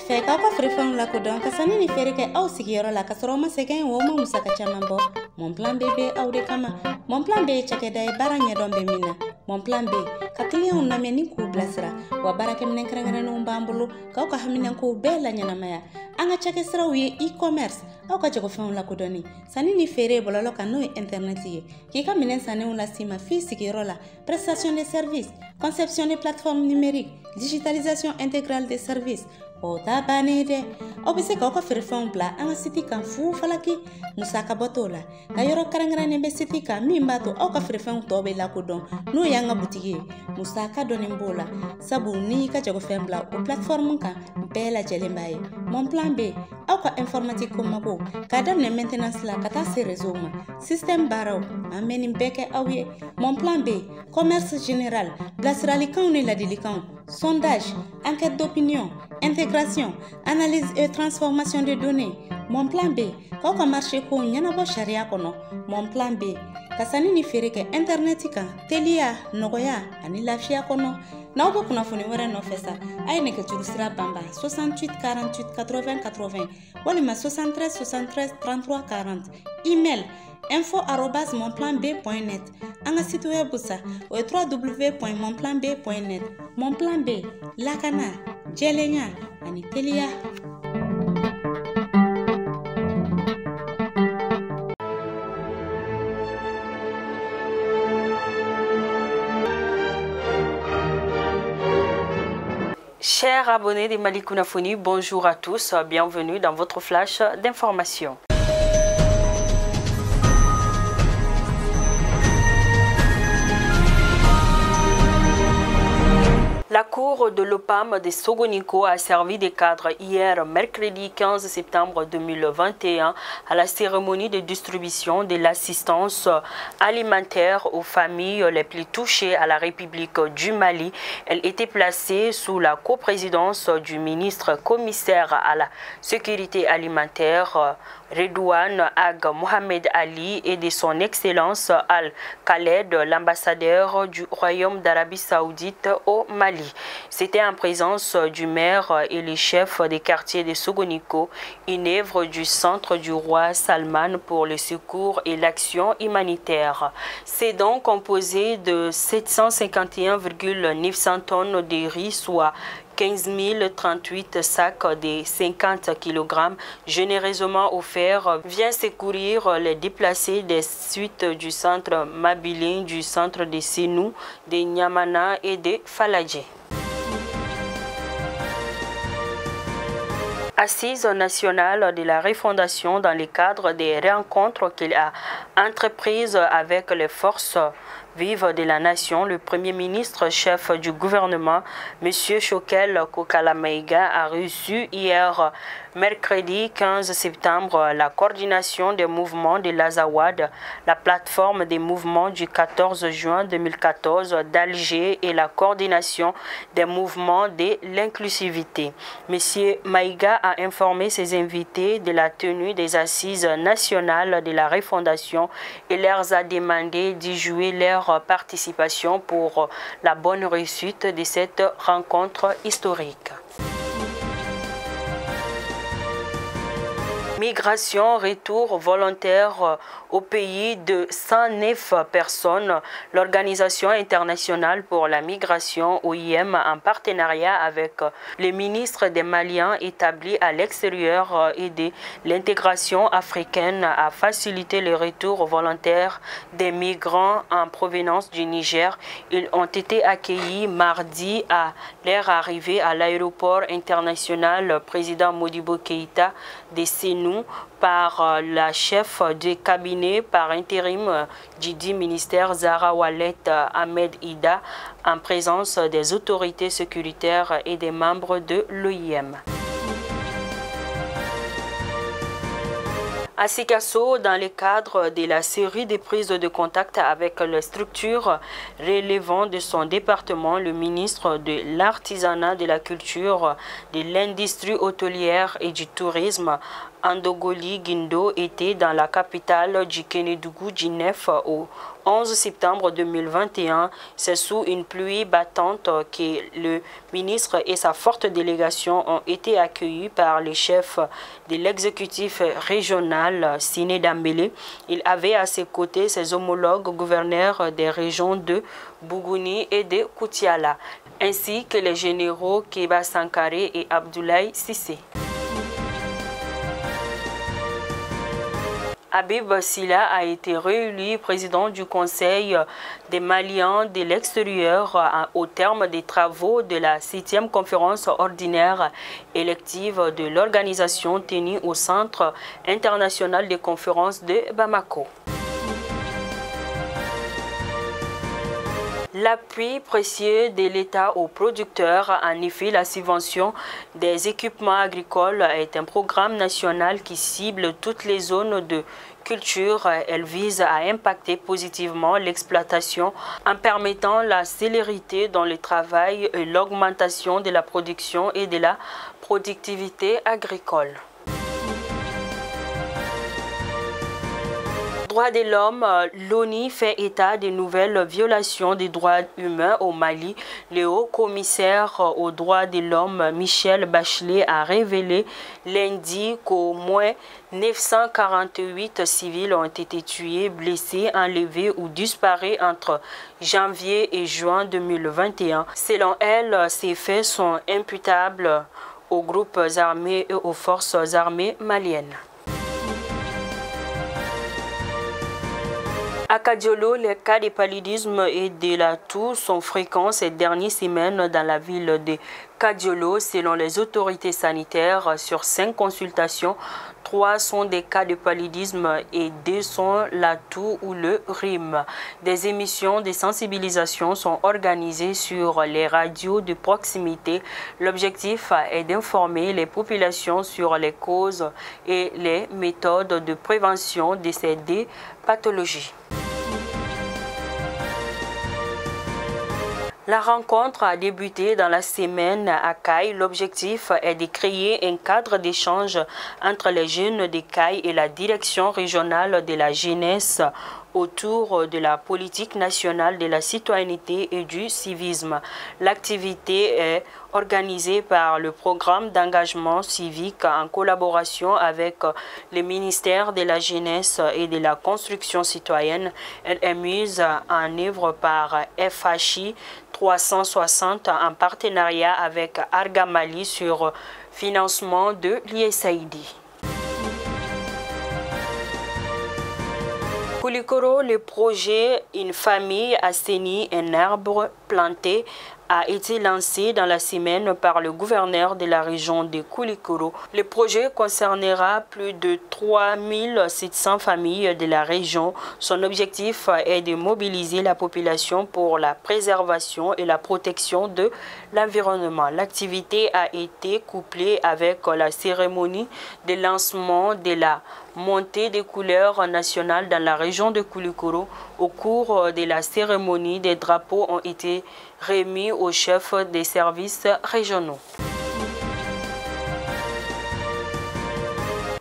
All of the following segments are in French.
Fɛ k'aw ka feerefɛnw lakodɔn ka sanni ni feere kɛ aw sigiyɔrɔ la ka sɔrɔ aw ma sɛgɛn o ma musaka caman bɔ. Mon Plan B bɛ aw de kama. Mon Plan B ye cakɛda ye baara ɲɛdɔn bɛ min na. Mon Plan B ka clientw lamɛn ni k'u bilasira wa baarakɛminɛn kɛrɛnkɛrɛnnenw b'an bolo k'aw ka haminankow bɛɛ la ɲɛnamaya. An ka cakɛsiraw ye e-commerce aw ka jagofɛnw lakodɔnni sanni ni feere bɔlɔlɔ kan n'o ye internet ye k'i ka minɛn sannenw las'i ma f'i sigiyɔrɔ la. Prestation de services, conception des plateformes numériques, digitalisation intégrale des services. O ta bannen dɛ aw bɛ se k'aw ka feerefɛnw bila an ka siti kan fu falaki musaka bɔ t'o la ka yɔrɔ kɛrɛnkɛrɛnnen bɛ siti kan min b'a to aw ka feerefɛnw tɔw bɛ lakodɔn n'o y'an ka butigi ye musaka dɔnnen b'o la sabu n'i y'i ka jagofɛn bila o plateforme kan bɛɛ lajɛlen b'a ye. Mon Plan B aw ka informatique ko mago k'a daminɛ maintenance la ka taa se réseau ma système baaraw an bɛ nin bɛɛ kɛ aw ye. Mon Plan B commerce général bilasiralikanw ni ladilikanw sondage enquête d'opinion intégration, analyse et transformation de données. Mon Plan B, k'aw ka marché ko ɲɛnabɔ sariya kɔnɔ. Mon Plan B, ka sanni ni feere kɛ internet kan, teliya, nɔgɔya ani lafiya kɔnɔ. N'aw bɛ kunnafoni wɛrɛ nɔfɛ sa, a ye nɛgɛjuru sira banban 68 48 80 80 walima 73 73 33 40. Email info@monplanb.net. An ka site web sa o ye www.monplanb.net. Mon Plan B, lakana, jɛlenya ani teliya. Chers abonnés des Mali Kunafoni, bonjour à tous, bienvenue dans votre flash d'information. La cour de l'OPAM de Sogoniko a servi de cadre hier, mercredi 15 septembre 2021, à la cérémonie de distribution de l'assistance alimentaire aux familles les plus touchées à la République du Mali. Elle était placée sous la coprésidence du ministre commissaire à la sécurité alimentaire, Redouane Ag Mohamed Ali, et de son Excellence Al-Khaled, l'ambassadeur du Royaume d'Arabie Saoudite au Mali. C'était en présence du maire et les chefs des quartiers de Sogoniko, une œuvre du Centre du Roi Salman pour le secours et l'action humanitaire. C'est donc composé de 751,900 tonnes de riz, soit 15 038 sacs de 50 kg généreusement offerts vient secourir les déplacés des suites du centre Mabilin, du centre de Senou, de Nyamana et de Faladje. Assise nationale de la refondation dans le cadre des rencontres qu'il a entreprises avec les forces vives de la nation, le Premier ministre chef du gouvernement, M. Choquel Kokalamaïga, a reçu hier, mercredi 15 septembre, la coordination des mouvements de l'Azawad, la plateforme des mouvements du 14 juin 2014 d'Alger et la coordination des mouvements de l'inclusivité. M. Maïga a informé ses invités de la tenue des assises nationales de la refondation et leur a demandé d'y jouer leur participation pour la bonne réussite de cette rencontre historique. Migration, retour volontaire au pays de 109 personnes. L'Organisation internationale pour la migration, OIM, en partenariat avec les ministres des Maliens établis à l'extérieur et de l'intégration africaine, a facilité le retour volontaire des migrants en provenance du Niger. Ils ont été accueillis mardi à leur arrivée à l'aéroport international président Modibo Keïta de Senou par la chef de cabinet par intérim du dit ministère Zahra Wallet Ahmed Ida en présence des autorités sécuritaires et des membres de l'OIM. À Sikasso, dans le cadre de la série de prises de contact avec les structures relevant de son département, le ministre de l'Artisanat, de la Culture, de l'Industrie hôtelière et du Tourisme Andogoli Guindo était dans la capitale du Kénédougou du 9 au 11 septembre 2021. C'est sous une pluie battante que le ministre et sa forte délégation ont été accueillis par le chef de l'exécutif régional, Siné Dambélé. Il avait à ses côtés ses homologues gouverneurs des régions de Bougouni et de Koutiala, ainsi que les généraux Keba Sankaré et Abdoulaye Sissé. Habib Silla a été réélu président du Conseil des Maliens de l'extérieur au terme des travaux de la 7e conférence ordinaire élective de l'organisation tenue au Centre international des conférences de Bamako. L'appui précieux de l'État aux producteurs, en effet, la subvention des équipements agricoles est un programme national qui cible toutes les zones de culture. Elle vise à impacter positivement l'exploitation en permettant la célérité dans le travail et l'augmentation de la production et de la productivité agricole. Droits de l'homme, l'ONU fait état de nouvelles violations des droits humains au Mali. Le haut-commissaire aux droits de l'homme, Michelle Bachelet, a révélé lundi qu'au moins 948 civils ont été tués, blessés, enlevés ou disparus entre janvier et juin 2021. Selon elle, ces faits sont imputables aux groupes armés et aux forces armées maliennes. À Kadiolo, les cas de paludisme et de la toux sont fréquents ces dernières semaines dans la ville de Kadiolo. Selon les autorités sanitaires, sur 5 consultations, 3 sont des cas de paludisme et 2 sont la toux ou le rhume. Des émissions de sensibilisation sont organisées sur les radios de proximité. L'objectif est d'informer les populations sur les causes et les méthodes de prévention de ces 2 pathologies. La rencontre a débuté dans la semaine à Caille. L'objectif est de créer un cadre d'échange entre les jeunes de Caille et la direction régionale de la jeunesse autour de la politique nationale de la citoyenneté et du civisme. L'activité est organisée par le programme d'engagement civique en collaboration avec le ministère de la Jeunesse et de la Construction citoyenne. Elle est mise en œuvre par FHI 360 en partenariat avec Arga Mali sur financement de l'USAID. Koulikoro, le projet Une famille assainie, un arbre planté a été lancé dans la semaine par le gouverneur de la région de Koulikoro. Le projet concernera plus de 3700 familles de la région. Son objectif est de mobiliser la population pour la préservation et la protection de l'environnement. L'activité a été couplée avec la cérémonie de lancement de la montée des couleurs nationales dans la région de Koulikoro. Au cours de la cérémonie, des drapeaux ont été remis aux chefs des services régionaux.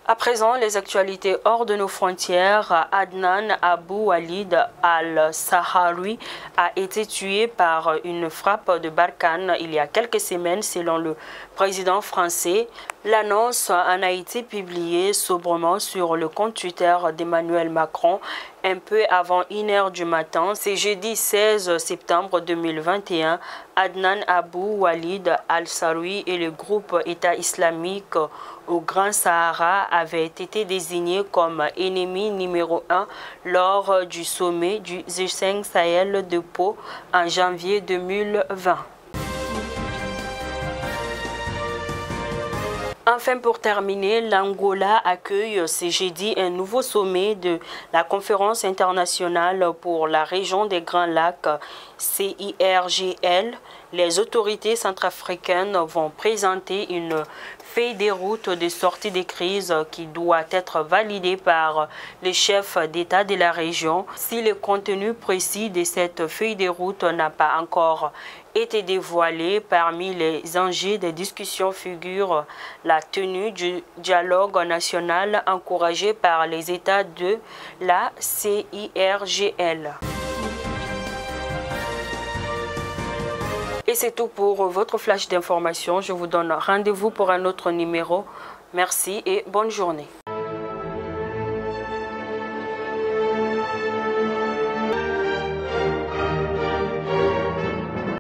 À présent, les actualités hors de nos frontières. Adnan Abou Walid al-Saharoui a été tué par une frappe de Barkhane il y a quelques semaines, selon le président français. L'annonce en a été publiée sobrement sur le compte Twitter d'Emmanuel Macron un peu avant 1h du matin. C'est jeudi 16 septembre 2021. Adnan Abou Walid al-Saharoui et le groupe État islamique au Grand Sahara avaient été désignés comme ennemis numéro 1 lors du sommet du G5 Sahel de Pau en janvier 2020. Enfin, pour terminer, l'Angola accueille ce jeudi un nouveau sommet de la Conférence internationale pour la région des Grands Lacs, CIRGL. Les autorités centrafricaines vont présenter une feuille de route de sortie de crise qui doit être validée par les chefs d'État de la région. Si le contenu précis de cette feuille de route n'a pas encore été dévoilés. Parmi les enjeux des discussions figure la tenue du dialogue national encouragé par les États de la CIRGL. Et c'est tout pour votre flash d'information. Je vous donne rendez-vous pour un autre numéro. Merci et bonne journée.